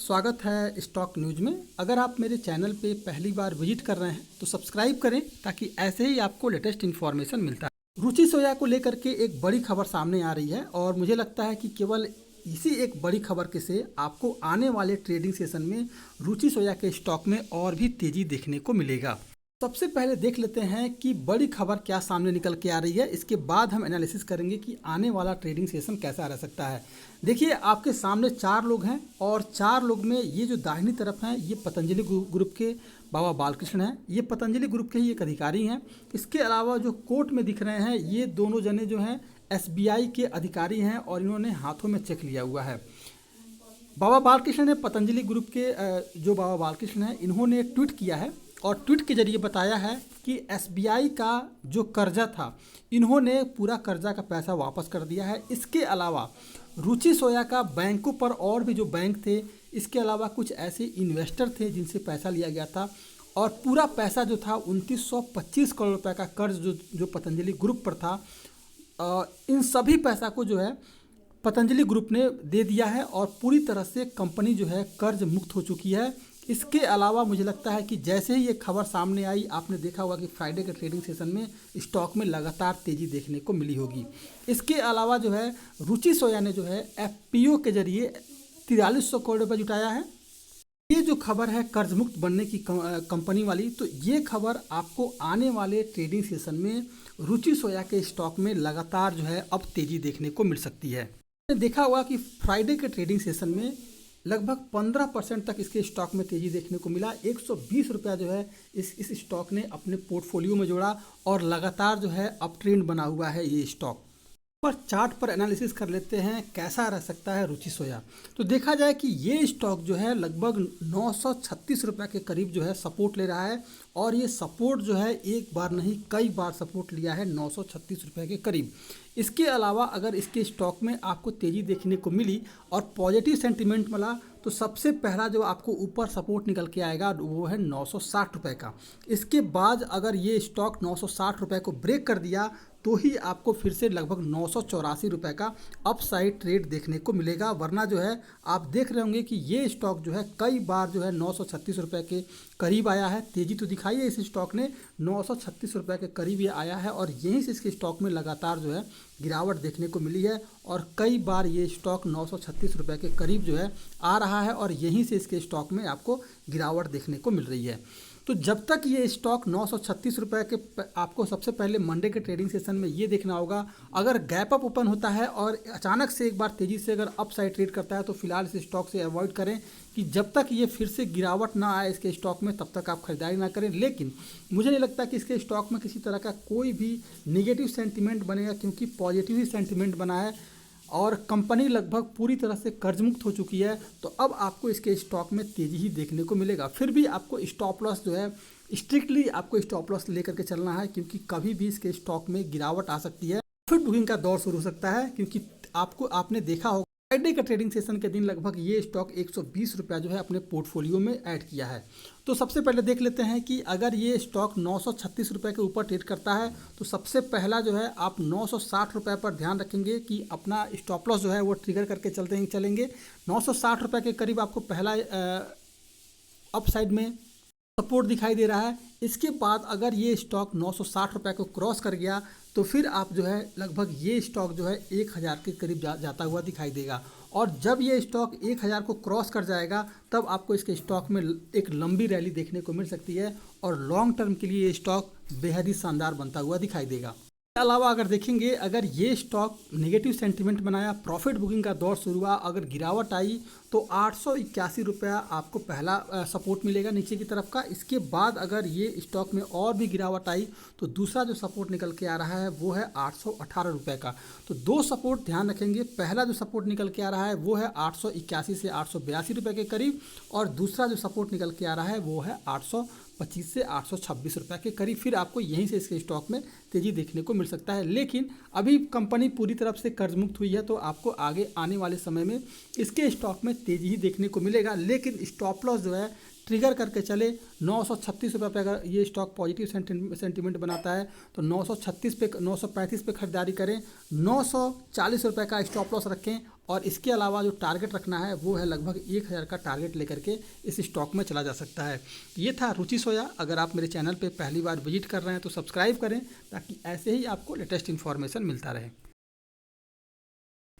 स्वागत है stock news में। अगर आप मेरे चैनल पे पहली बार विजिट कर रहे हैं तो सब्सक्राइब करें ताकि ऐसे ही आपको लेटेस्ट इन्फॉर्मेशन मिलता है। रुचि सोया को लेकर के एक बड़ी खबर सामने आ रही है और मुझे लगता है कि केवल इसी एक बड़ी खबर के से आपको आने वाले ट्रेडिंग सेशन में रुचि सोया के स्टॉक में और भी तेजी देखने को मिलेगा। सबसे पहले देख लेते हैं कि बड़ी खबर क्या सामने निकल के आ रही है। इसके बाद हम एनालिसिस करेंगे कि आने वाला ट्रेडिंग सेशन कैसा रह सकता है। देखिए, आपके सामने 4 लोग हैं और 4 लोग में ये जो दाहिनी तरफ हैं ये पतंजलि ग्रुप के बाबा बालकृष्ण हैं। ये पतंजलि ग्रुप के ही एक अधिकारी हैं। इसके अलावा जो कोर्ट में दिख रहे हैं ये दोनों जने जो हैं SBI के अधिकारी हैं और इन्होंने हाथों में चेक लिया हुआ है। बाबा बालकृष्ण ने पतंजलि ग्रुप के जो बाबा बालकृष्ण हैं इन्होंने ट्वीट किया है और ट्वीट के जरिए बताया है कि SBI का जो कर्जा था इन्होंने पूरा कर्जा का पैसा वापस कर दिया है। इसके अलावा रुचि सोया का बैंकों पर और भी जो बैंक थे, इसके अलावा कुछ ऐसे इन्वेस्टर थे जिनसे पैसा लिया गया था और पूरा पैसा जो था 2925 करोड़ रुपए का कर्ज जो पतंजलि ग्रुप पर था, इन सभी पैसा को जो है पतंजलि ग्रुप ने दे दिया है और पूरी तरह से कंपनी जो है कर्ज मुक्त हो चुकी है। इसके अलावा मुझे लगता है कि जैसे ही ये खबर सामने आई, आपने देखा होगा कि फ्राइडे के ट्रेडिंग सेशन में स्टॉक में लगातार तेज़ी देखने को मिली होगी। इसके अलावा जो है रुचि सोया ने जो है FPO के जरिए 4300 करोड़ रुपये जुटाया है। ये जो खबर है कर्ज मुक्त बनने की कंपनी वाली, तो ये खबर आपको आने वाले ट्रेडिंग सेशन में रुचि सोया के स्टॉक में लगातार जो है अब तेज़ी देखने को मिल सकती है। आपने देखा होगा कि फ्राइडे के ट्रेडिंग सेशन में लगभग 15% तक इसके स्टॉक में तेज़ी देखने को मिला। 120 रुपया जो है इस स्टॉक ने अपने पोर्टफोलियो में जोड़ा और लगातार जो है अप ट्रेंड बना हुआ है ये स्टॉक। पर चार्ट पर एनालिसिस कर लेते हैं कैसा रह सकता है रुचि सोया। तो देखा जाए कि ये स्टॉक जो है लगभग 936 रुपये के करीब जो है सपोर्ट ले रहा है और ये सपोर्ट जो है एक बार नहीं कई बार सपोर्ट लिया है 936 रुपये के करीब। इसके अलावा अगर इसके स्टॉक में आपको तेज़ी देखने को मिली और पॉजिटिव सेंटीमेंट मिला तो सबसे पहला जो आपको ऊपर सपोर्ट निकल के आएगा वो है 960 रुपये का। इसके बाद अगर ये स्टॉक 960 रुपये को ब्रेक कर दिया तो ही आपको फिर से लगभग 984 रुपये का अपसाइड ट्रेड देखने को मिलेगा। वरना जो है आप देख रहे होंगे कि ये स्टॉक जो है कई बार जो है 936 रुपये के करीब आया है। तेज़ी तो दिखाई है इस स्टॉक ने, 936 रुपये के करीब ये आया है और यहीं से इसके स्टॉक में लगातार जो है गिरावट देखने को मिली है और कई बार ये स्टॉक 936 रुपये के करीब जो है आ रहा है और यहीं से इसके स्टॉक में आपको गिरावट देखने को मिल रही है। तो जब तक ये स्टॉक 936 रुपये के, आपको सबसे पहले मंडे के ट्रेडिंग सेशन में ये देखना होगा, अगर गैप अप ओपन होता है और अचानक से एक बार तेज़ी से अगर अप साइड ट्रेड करता है तो फिलहाल इस स्टॉक से अवॉइड करें कि जब तक ये फिर से गिरावट ना आए इसके स्टॉक में तब तक आप खरीदारी ना करें। लेकिन मुझे नहीं लगता कि इसके स्टॉक में किसी तरह का कोई भी निगेटिव सेंटीमेंट बनेगा क्योंकि पॉजिटिव ही सेंटीमेंट बना है और कंपनी लगभग पूरी तरह से कर्ज मुक्त हो चुकी है। तो अब आपको इसके स्टॉक में तेज़ी ही देखने को मिलेगा। फिर भी आपको स्टॉप लॉस जो है स्ट्रिक्टली आपको स्टॉप लॉस लेकर के चलना है क्योंकि कभी भी इसके स्टॉक में गिरावट आ सकती है। प्रॉफिट बुकिंग का दौर शुरू हो सकता है क्योंकि आपने देखा होगा फ्राइडे का ट्रेडिंग सेशन के दिन लगभग ये स्टॉक 120 रुपया जो है अपने पोर्टफोलियो में ऐड किया है। तो सबसे पहले देख लेते हैं कि अगर ये स्टॉक 936 रुपये के ऊपर ट्रेड करता है तो सबसे पहला जो है आप 960 रुपये पर ध्यान रखेंगे कि अपना स्टॉप लॉस जो है वो ट्रिगर करके चलेंगे। 960 रुपये के करीब आपको पहला अप साइड में सपोर्ट दिखाई दे रहा है। इसके बाद अगर ये स्टॉक 960 रुपये को क्रॉस कर गया तो फिर आप जो है लगभग ये स्टॉक जो है 1000 के करीब जाता हुआ दिखाई देगा और जब ये स्टॉक 1000 को क्रॉस कर जाएगा तब आपको इसके स्टॉक में एक लंबी रैली देखने को मिल सकती है और लॉन्ग टर्म के लिए ये स्टॉक बेहद ही शानदार बनता हुआ दिखाई देगा। इसके अलावा अगर देखेंगे, अगर ये स्टॉक नेगेटिव सेंटीमेंट बनाया, प्रॉफिट बुकिंग का दौर शुरू हुआ, अगर गिरावट आई तो 881 रुपया आपको पहला सपोर्ट मिलेगा नीचे की तरफ का। इसके बाद अगर ये स्टॉक में और भी गिरावट आई तो दूसरा जो सपोर्ट निकल के आ रहा है वो है 818 रुपये का। तो 2 सपोर्ट ध्यान रखेंगे। पहला जो सपोर्ट निकल के आ रहा है वो है 881 से 882 रुपये के करीब और दूसरा जो सपोर्ट निकल के आ रहा है वो है 825 से 826 रुपये के करीब। फिर आपको यहीं से इसके स्टॉक में तेज़ी देखने को मिल सकता है। लेकिन अभी कंपनी पूरी तरफ से कर्ज मुक्त हुई है तो आपको आगे आने वाले समय में इसके स्टॉक में तेज़ी ही देखने को मिलेगा। लेकिन स्टॉप लॉस जो है ट्रिगर करके चले। 936 रुपये पे अगर ये स्टॉक पॉजिटिव सेंटीमेंट बनाता है तो 936 पे 935 पे खरीदारी करें। 940 रुपये का स्टॉप लॉस रखें और इसके अलावा जो टारगेट रखना है वो है लगभग 1000 का टारगेट लेकर के इस स्टॉक में चला जा सकता है। ये था रुचि सोया। अगर आप मेरे चैनल पे पहली बार विजिट कर रहे हैं तो सब्सक्राइब करें ताकि ऐसे ही आपको लेटेस्ट इन्फॉर्मेशन मिलता रहे।